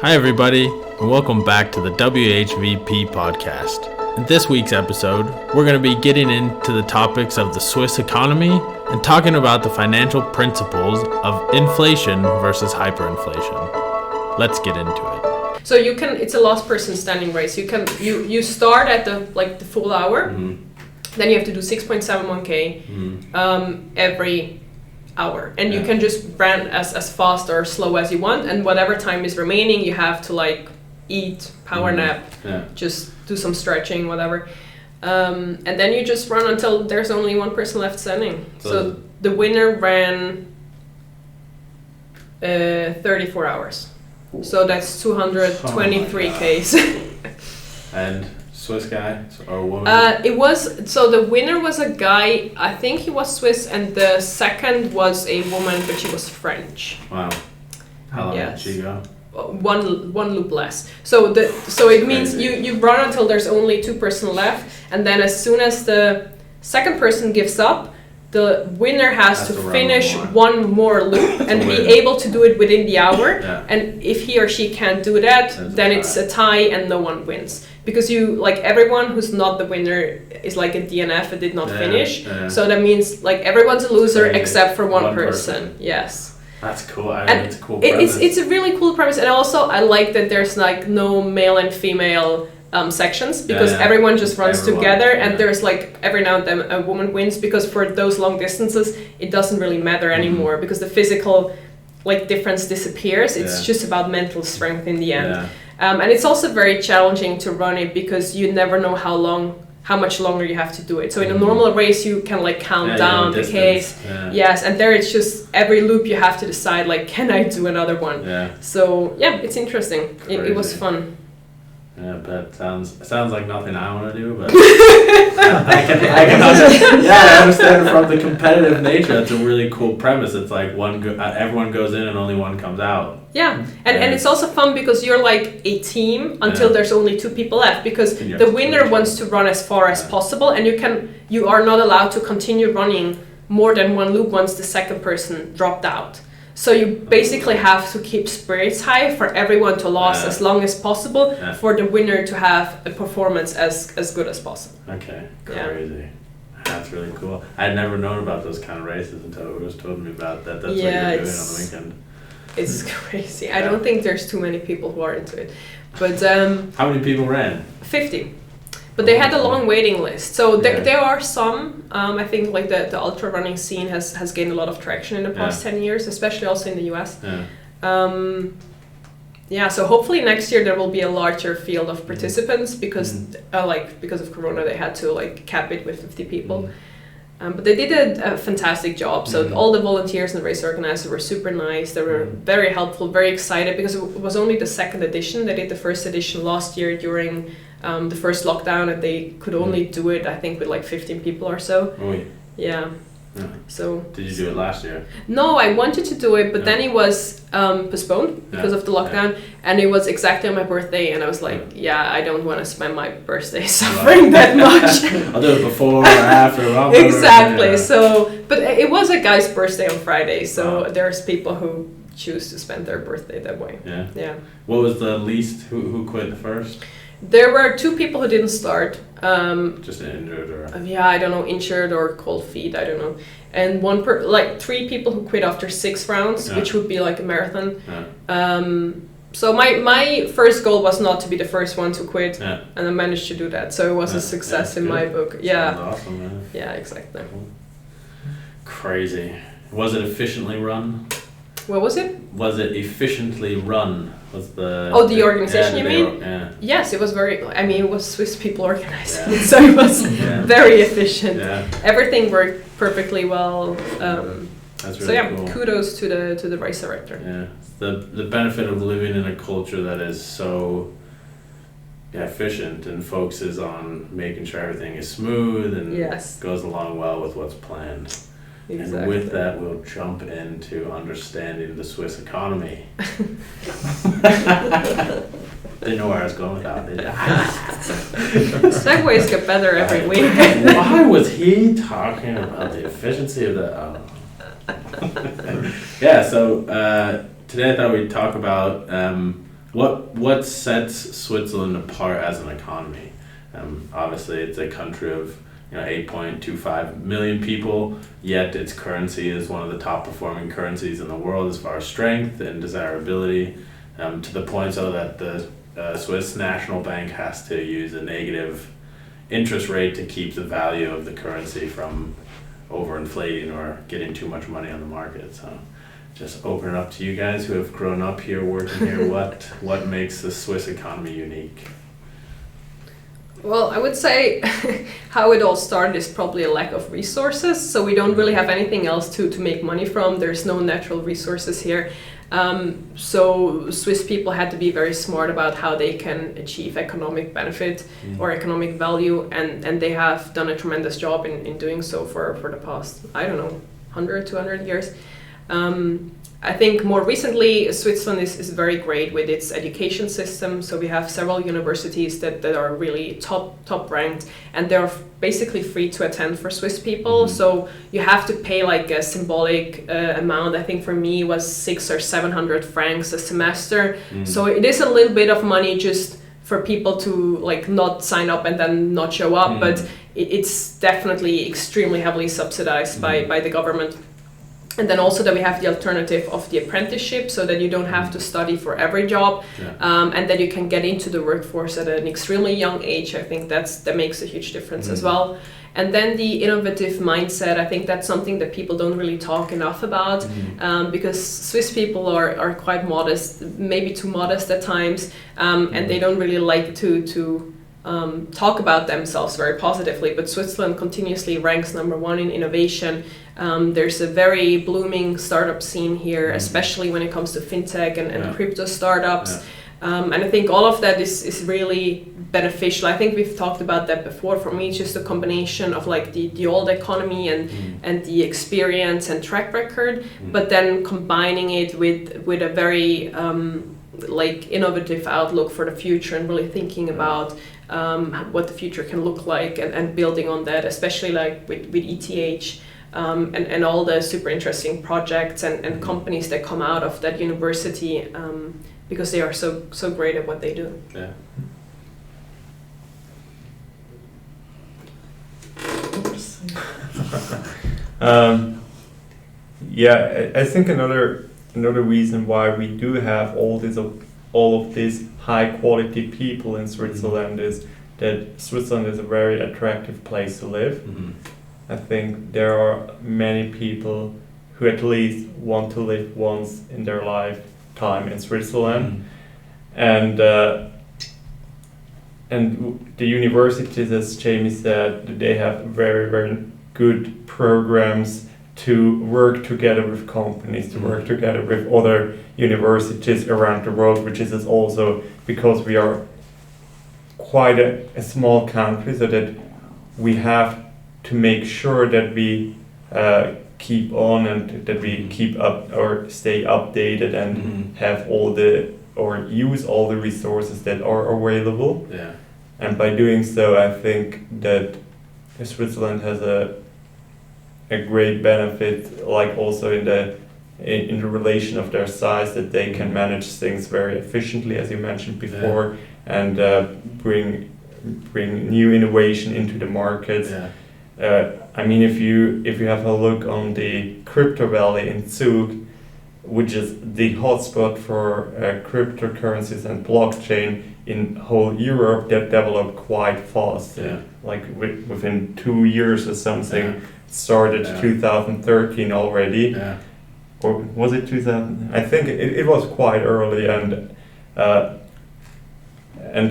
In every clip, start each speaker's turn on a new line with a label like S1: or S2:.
S1: Hi everybody, and welcome back to the WHVP podcast. In this week's episode, we're going to be getting into the topics of the Swiss economy and talking about the financial principles of inflation versus hyperinflation. Let's get into it.
S2: So it's a last person standing race. You start at the full hour, then you have to do 6.71k every hour, and you can just run as fast or slow as you want, and whatever time is remaining you have to eat, power nap, just do some stretching, whatever, and then you just run until there's only one person left standing. So the winner ran 34 hours, so that's 223 Ks.
S1: And Swiss guy or woman?
S2: The winner was a guy, I think he was Swiss, and the second was a woman, but she was French.
S1: Wow. How long did she go?
S2: One loop less. So it means you run until there's only two person left, and then as soon as the second person gives up, the winner has to finish one more loop and be able to do it within the hour. Yeah. And if he or she can't do that, then it's a tie and no one wins. Because everyone who's not the winner is like a DNF and did not finish. Yeah. So that means everyone's a loser except for one person. Yes.
S1: That's cool. It's a cool premise.
S2: It's a really cool premise, and also I like that there's no male and female sections, because everyone just runs together, and there's every now and then a woman wins, because for those long distances it doesn't really matter anymore, because the physical difference disappears. It's just about mental strength in the end. And it's also very challenging to run it, because you never know how much longer you have to do it. So in a normal race you can count down the Ks. Yes, and there it's just every loop you have to decide can I do another one? So it's interesting. It was fun.
S1: Yeah, but sounds like nothing I want to do, but I can understand from the competitive nature. That's a really cool premise. It's everyone goes in and only one comes out.
S2: Yeah, and it's also fun because you're a team until there's only two people left, because the winner wants to run as far as possible, and you are not allowed to continue running more than one loop once the second person dropped out. So you basically have to keep spirits high for everyone to last as long as possible, for the winner to have a performance as good as possible.
S1: Okay, crazy. Yeah. That's really cool. I'd never known about those kind of races until it was told me about that. That's what you're doing on the weekend.
S2: It's crazy. I don't think there's too many people who are into it. But
S1: how many people ran?
S2: 50. But they had a long waiting list. So there are some, I think the ultra running scene has gained a lot of traction in the past 10 years, especially also in the US. So hopefully next year there will be a larger field of participants, because because of Corona they had to cap it with 50 people. But they did a fantastic job. So all the volunteers and race organizers were super nice. They were very helpful, very excited, because it was only the second edition. They did the first edition last year during the first lockdown, and they could only do it, I think, with 15 people or so. Yeah. So
S1: did you do it last year?
S2: No, I wanted to do it, but then it was postponed because of the lockdown, and it was exactly on my birthday, and I was I don't want to spend my birthday suffering that much.
S1: I'll do it before or after.
S2: Exactly. So, but it was a guy's birthday on Friday, so there's people who choose to spend their birthday that way. Yeah.
S1: What was the least? Who quit first?
S2: There were two people who didn't start.
S1: Just injured or?
S2: I don't know, injured or cold feet, I don't know. And three people who quit after 6 rounds, which would be a marathon. So my first goal was not to be the first one to quit, and I managed to do that. So it was a success in my book. Yeah.
S1: Sounds awesome, man.
S2: Yeah, exactly.
S1: Crazy. Was it efficiently run?
S2: What was it?
S1: Was it efficiently run? Was the
S2: organization you mean? Yes, it was it was Swiss people organizing it, so it was very efficient. Everything worked perfectly well.
S1: That's really cool.
S2: Kudos to the race director.
S1: Yeah, the benefit of living in a culture that is so efficient and focuses on making sure everything is smooth and goes along well with what's planned. Exactly. And with that, we'll jump into understanding the Swiss economy. Didn't know where I was going with that.
S2: Segues get better every week.
S1: Why was he talking about the efficiency of the... So today I thought we'd talk about What sets Switzerland apart as an economy? Obviously, it's a country of 8.25 million people, yet its currency is one of the top performing currencies in the world as far as strength and desirability, to the point so that the Swiss National Bank has to use a negative interest rate to keep the value of the currency from overinflating or getting too much money on the market. So just open it up to you guys who have grown up here, working here. What makes the Swiss economy unique?
S2: Well, I would say how it all started is probably a lack of resources. So we don't really have anything else to make money from. There's no natural resources here. So Swiss people had to be very smart about how they can achieve economic benefit or economic value. And they have done a tremendous job in doing so for the past, 100, 200 years. I think more recently, Switzerland is very great with its education system. So we have several universities that are really top ranked, and they're basically free to attend for Swiss people. So you have to pay like a symbolic amount. I think for me it was 600 or 700 francs a semester. So it is a little bit of money just for people to like not sign up and then not show up, but it's definitely extremely heavily subsidized by the government. And then also that we have the alternative of the apprenticeship, so that you don't have to study for every job, and that you can get into the workforce at an extremely young age. I think that makes a huge difference as well. And then the innovative mindset, I think that's something that people don't really talk enough about, because Swiss people are quite modest, maybe too modest at times, and they don't really like to talk about themselves very positively. But Switzerland continuously ranks #1 in innovation. There's a very blooming startup scene here, especially when it comes to fintech and crypto startups. And I think all of that is really beneficial. I think we've talked about that before. For me, it's just a combination of like the old economy and the experience and track record, but then combining it with a very like innovative outlook for the future, and really thinking about what the future can look like, and building on that, especially like with ETH. And all the super interesting projects and companies that come out of that university, because they are so great at what they do.
S1: Yeah.
S3: I think another reason why we do have all of these high quality people in Switzerland is that Switzerland is a very attractive place to live. I think there are many people who at least want to live once in their lifetime in Switzerland, and the universities, as Jamie said, they have very, very good programs to work together with companies, to work together with other universities around the world, which is also because we are quite a small country, so that we have to make sure that we keep on and that we keep up or stay updated and have use all the resources that are available.
S1: Yeah.
S3: And by doing so, I think that Switzerland has a great benefit, like also in the relation of their size, that they can manage things very efficiently, as you mentioned before, and bring new innovation into the market. I mean, if you have a look on the crypto valley in Zug, which is the hotspot for cryptocurrencies and blockchain in whole Europe, that developed quite fast. Like within 2 years or something, started 2013 already. Or was it 2000? I think it was quite early, and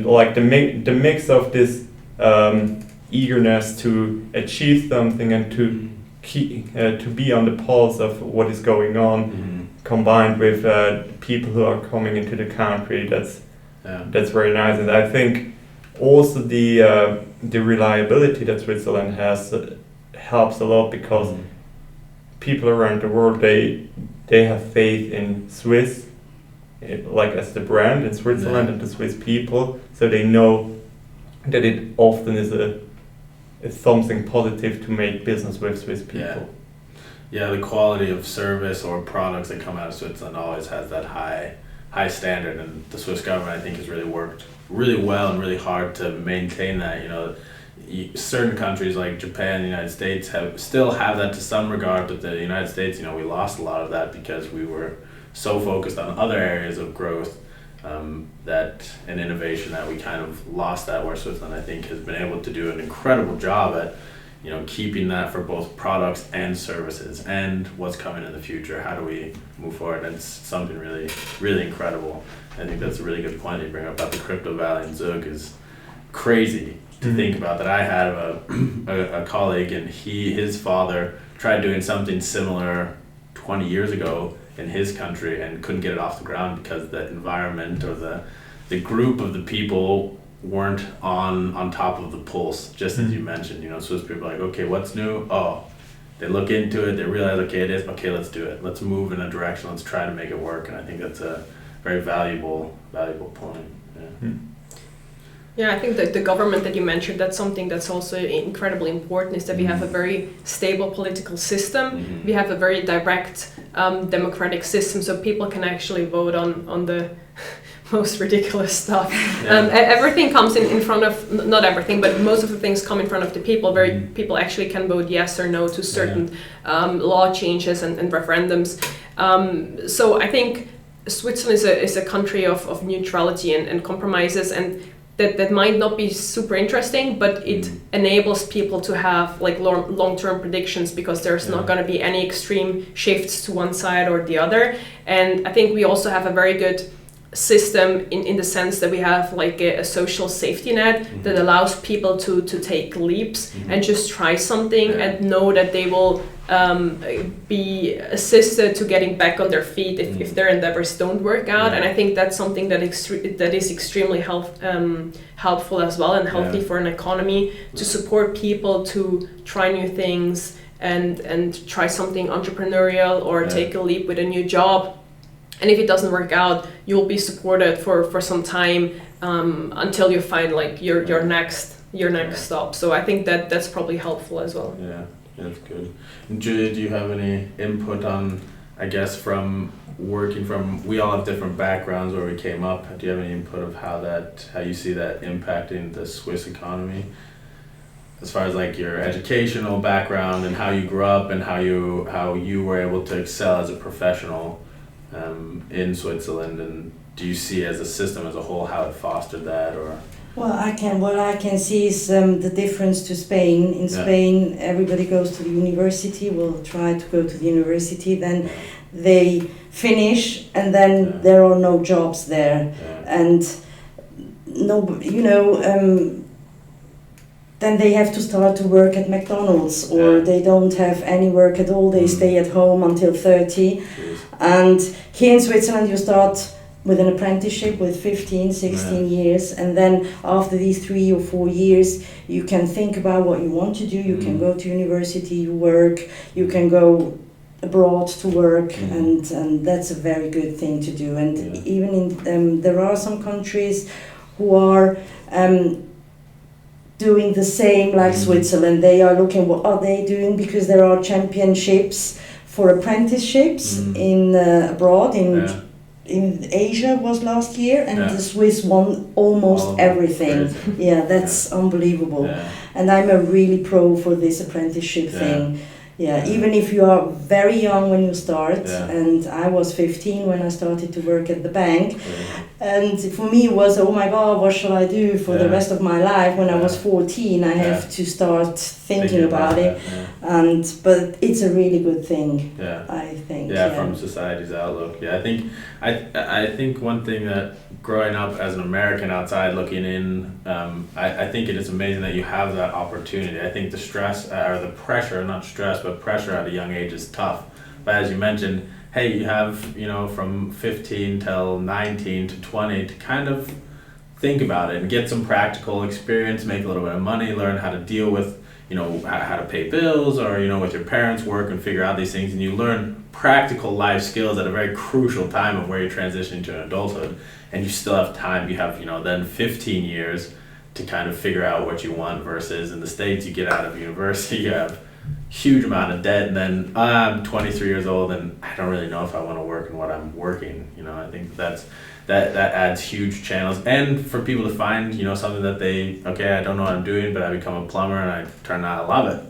S3: like the mix of this eagerness to achieve something and to be on the pulse of what is going on, combined with people who are coming into the country, that's very nice. And I think also the reliability that Switzerland has helps a lot, because people around the world, they have faith in Swiss, like as the brand in Switzerland, and the Swiss people, so they know that it often is something positive to make business with Swiss people.
S1: Yeah, the quality of service or products that come out of Switzerland always has that high high standard, and the Swiss government I think has really worked really well and really hard to maintain that. Certain countries like Japan, the United States still have that to some regard, but the United States, we lost a lot of that because we were so focused on other areas of growth and innovation that we kind of lost that, where Switzerland I think has been able to do an incredible job at keeping that for both products and services and what's coming in the future. How do we move forward? And it's something really, really incredible. I think that's a really good point you bring up about the crypto valley in Zug. Is crazy to think about. That I had a colleague, and his father tried doing something similar 20 years ago in his country and couldn't get it off the ground because the environment or the group of the people weren't on top of the pulse, just as you mentioned. Swiss people are like, okay, what's new? Oh, they look into it, they realize, okay, it is, okay, let's do it. Let's move in a direction, let's try to make it work. And I think that's a very valuable point. Yeah.
S2: Yeah, I think that the government that you mentioned, that's something that's also incredibly important, is that we have a very stable political system. We have a very direct democratic system, so people can actually vote on the most ridiculous stuff. Everything comes in front of, not everything, but most of the things come in front of the people, where people actually can vote yes or no to certain law changes and referendums. So I think Switzerland is a country of neutrality and compromises, and that might not be super interesting, but it enables people to have like long-term predictions, because there's not going to be any extreme shifts to one side or the other. And I think we also have a very good system in the sense that we have like a social safety net that allows people to take leaps and just try something and know that they will be assisted to getting back on their feet if their endeavors don't work out. And I think that's something that is extremely helpful as well, and healthy for an economy, to support people to try new things and try something entrepreneurial or take a leap with a new job. And if it doesn't work out, you'll be supported for some time until you find like your next stop. So I think that's probably helpful as well.
S1: Yeah, that's good. And Julia, do you have any input on, I guess, from working from, we all have different backgrounds where we came up. Do you have any input of how you see that impacting the Swiss economy? As far as like your educational background and how you grew up and how you were able to excel as a professional in Switzerland, and do you see as a system as a whole how it fostered that? Or
S4: what I can see is the difference to Spain. In Spain, everybody goes to the university, will try to go to the university, then they finish, and then there are no jobs there, and then they have to start to work at McDonald's, or they don't have any work at all. They stay at home until 30. And here in Switzerland, you start with an apprenticeship with 15, 16 years. And then after these 3 or 4 years, you can think about what you want to do. You can go to university, you work, you can go abroad to work, and that's a very good thing to do. And even in there are some countries who are doing the same like Switzerland. They are looking what are they doing, because there are championships for apprenticeships in abroad in Asia was last year, and the Swiss won almost everything. Crazy. That's unbelievable. And I'm a really pro for this apprenticeship thing. Even if you are very young when you start, and I was 15 when I started to work at the bank, and for me it was, oh my God, what shall I do for the rest of my life? When I was 14, I have to start thinking about it, but it's a really good thing, I think.
S1: From society's outlook. I think one thing that growing up as an American outside looking in, I think it is amazing that you have that opportunity. I think the stress or the pressure, not stress, but pressure at a young age is tough. But as you mentioned, hey, you have, from 15 till 19 to 20 to kind of think about it and get some practical experience, make a little bit of money, learn how to deal with, how to pay bills, or, with your parents' work, and figure out these things. And you learn practical life skills at a very crucial time of where you're transitioning to an adulthood. And you still have time. You have, then 15 years to kind of figure out what you want, versus in the States, you get out of university, you have huge amount of debt, and then I'm 23 years old and I don't really know if I want to work in what I'm working. I think that adds huge channels, and for people to find something that I don't know what I'm doing, but I become a plumber and I turn out I love it.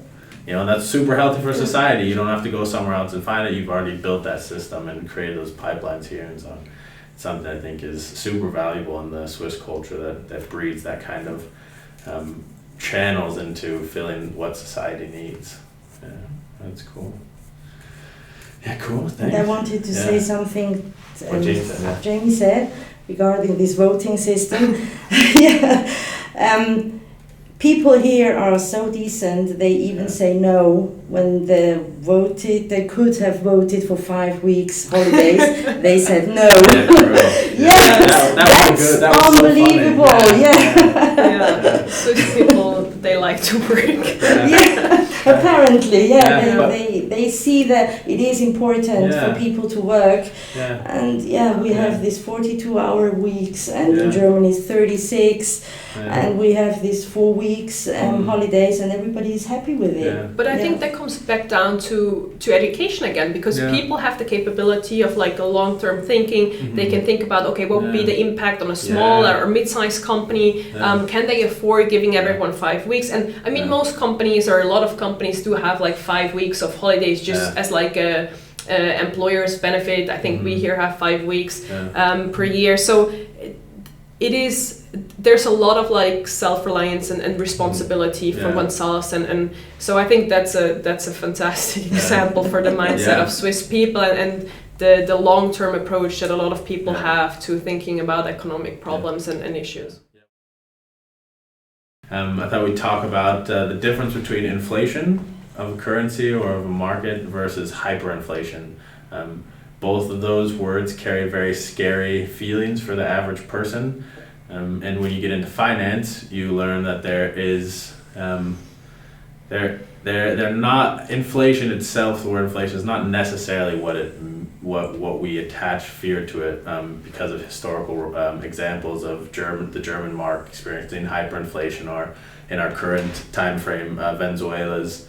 S1: And that's super healthy for society. You don't have to go somewhere else and find it. You've already built that system and created those pipelines here, and so it's something I think is super valuable in the Swiss culture that breeds that kind of channels into filling what society needs. Yeah, that's cool. Yeah, cool. Thanks.
S4: And I wanted to say something
S1: Jamie
S4: said regarding this voting system. People here are so decent, they even say no when they voted. They could have voted for 5 weeks holidays. They said no. That's unbelievable.
S2: Swiss people, they like to work.
S4: Apparently, they see that it is important for people to work, and we have this 42-hour weeks, and in Germany it's 36, and we have these 4 weeks holidays, and everybody is happy with it.
S2: But I think that comes back down to education again, because people have the capability of like a long-term thinking. They can think about, okay, what would be the impact on a small or mid-sized company? Can they afford giving everyone 5 weeks? And I mean, most companies, or a lot of companies, do have like 5 weeks of holidays just as like a employer's benefit. I think we here have 5 weeks per year. So there's a lot of like self-reliance and responsibility for oneself, and so I think that's a fantastic example for the mindset of Swiss people and the long-term approach that a lot of people have to thinking about economic problems and issues.
S1: I thought we'd talk about the difference between inflation of a currency or of a market versus hyperinflation. Both of those words carry very scary feelings for the average person. And when you get into finance, you learn that there is, they're not, inflation itself, the word inflation is not necessarily what we attach fear to it, because of historical examples of the German mark experiencing hyperinflation, or in our current time frame, Venezuela's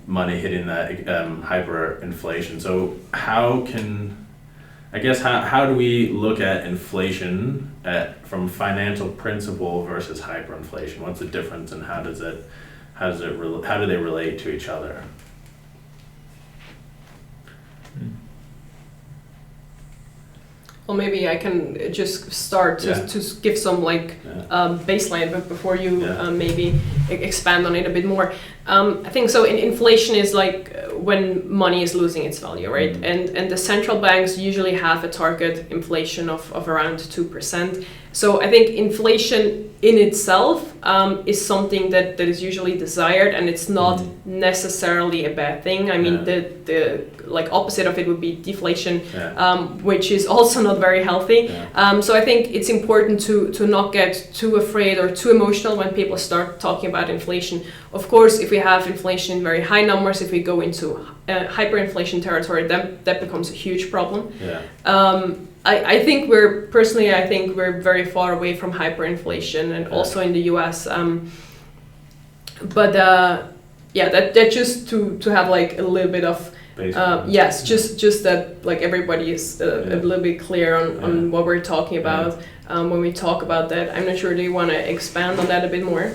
S1: money hitting that hyperinflation. So how do we look at inflation from financial principle versus hyperinflation? What's the difference, and how do they relate to each other?
S2: Well, maybe I can just start to give some baseline, but before you maybe expand on it a bit more. I think so. Inflation is like when money is losing its value, right? And the central banks usually have a target inflation of around 2%. So I think inflation in itself is something that is usually desired, and it's not necessarily a bad thing. I mean, the opposite of it would be deflation, which is also not very healthy. So I think it's important to not get too afraid or too emotional when people start talking about inflation. Of course, if we have inflation in very high numbers, if we go into hyperinflation territory, that becomes a huge problem. I think we're very far away from hyperinflation, and also in the US. That just to have like a little bit of just that like everybody is a little bit clear on what we're talking about when we talk about that. I'm not sure. Do you want to expand on that a bit more?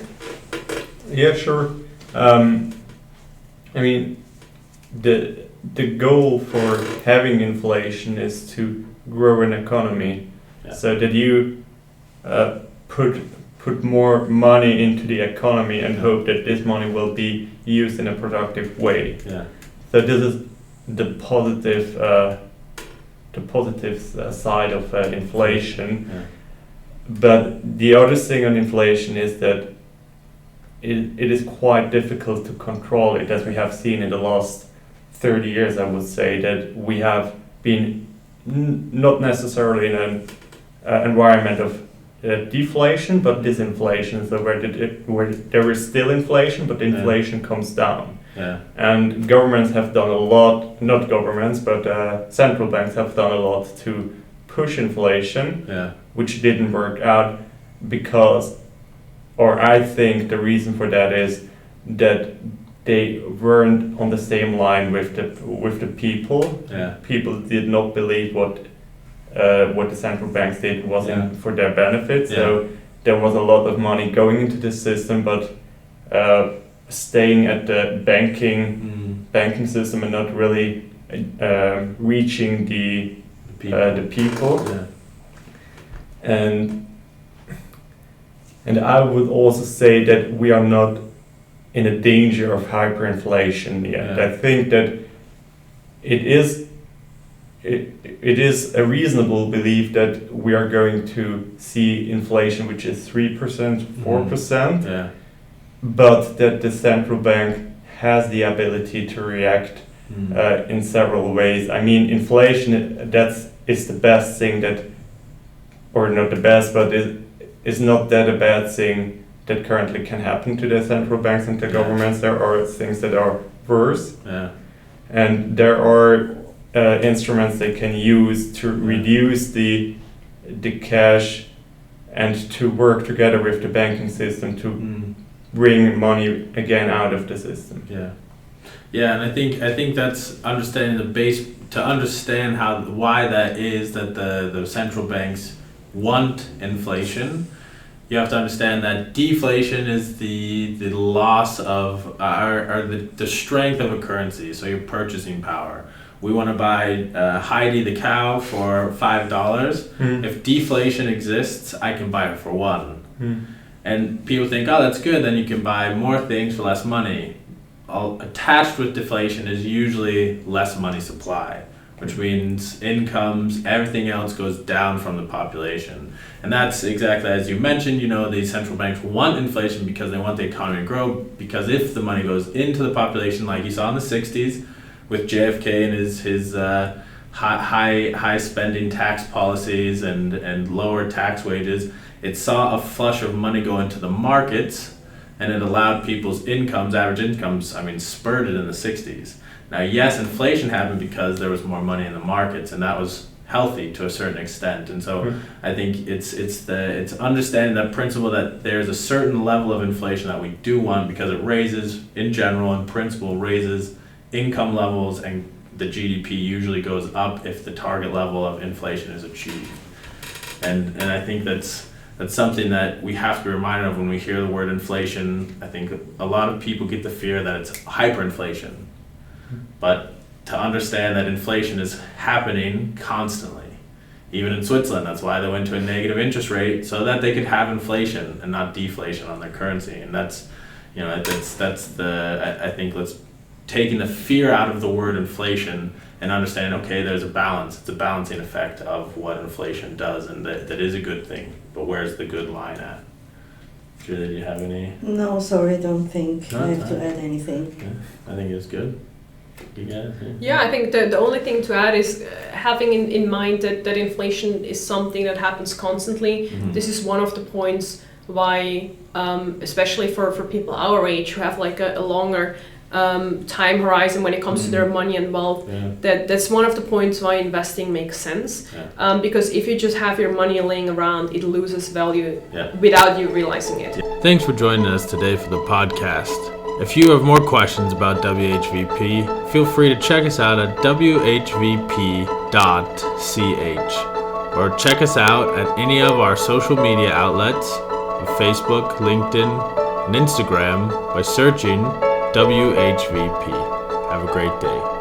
S3: Yeah, sure. I mean, the goal for having inflation is to grow an economy, so that you put more money into the economy and hope that this money will be used in a productive way. So this is the positive side of inflation. But the other thing on inflation is that it is quite difficult to control it, as we have seen in the last 30 years. I would say that we have been not necessarily in an environment of deflation, but disinflation. So where there is still inflation, but the inflation comes down. And governments have done a lot, not governments, but central banks have done a lot to push inflation, which didn't work out because, or I think the reason for that is that they weren't on the same line with the people.
S1: Yeah.
S3: People did not believe what the central banks did was for their benefit.
S1: Yeah.
S3: So there was a lot of money going into the system, but staying at the banking system and not really reaching the people.
S1: Yeah.
S3: And I would also say that we are not in a danger of hyperinflation yet.
S1: Yeah.
S3: I think that it is a reasonable belief that we are going to see inflation which is 3%, 4%,
S1: Yeah.
S3: but that the central bank has the ability to react in several ways. I mean, inflation is the best thing that, or not the best, but is not that a bad thing that currently can happen to the central banks and the governments. There are things that are worse, and there are instruments they can use to reduce the cash and to work together with the banking system to bring money again out of the system.
S1: Yeah, and I think that's understanding the base to understand why that is that the central banks want inflation. You have to understand that deflation is the loss of or the strength of a currency, so your purchasing power. We want to buy Heidi the cow for $5. If deflation exists, I can buy it for $1. And people think, oh, that's good, then you can buy more things for less money. Attached with deflation is usually less money supply, which means incomes, everything else goes down from the population. And that's exactly as you mentioned, the central banks want inflation because they want the economy to grow, because if the money goes into the population, like you saw in the 60s with JFK and his high spending tax policies and lower tax wages, it saw a flush of money go into the markets, and it allowed people's average incomes, spurted in the 60s. Now, yes, inflation happened because there was more money in the markets, and that was healthy to a certain extent. And so I think it's understanding that principle that there's a certain level of inflation that we do want, because it raises, in general, in principle, raises income levels, and the GDP usually goes up if the target level of inflation is achieved. And I think that's something that we have to be reminded of when we hear the word inflation. I think a lot of people get the fear that it's hyperinflation. But to understand that inflation is happening constantly, even in Switzerland, that's why they went to a negative interest rate, so that they could have inflation and not deflation on their currency. And I think let's taking the fear out of the word inflation and understand, okay, there's a balance. It's a balancing effect of what inflation does, and that is a good thing. But where's the good line at? Julie, do you have any?
S4: No, sorry, I don't think I have to add anything.
S1: Yeah, I think it's good. You got it?
S2: Yeah, I think the only thing to add is having in mind that inflation is something that happens constantly. This is one of the points why, especially for people our age who have like a longer time horizon when it comes to their money and wealth, that's one of the points why investing makes sense. Because if you just have your money laying around, it loses value without you realizing it.
S1: Thanks for joining us today for the podcast. If you have more questions about WHVP, feel free to check us out at whvp.ch or check us out at any of our social media outlets of Facebook, LinkedIn, and Instagram by searching WHVP. Have a great day.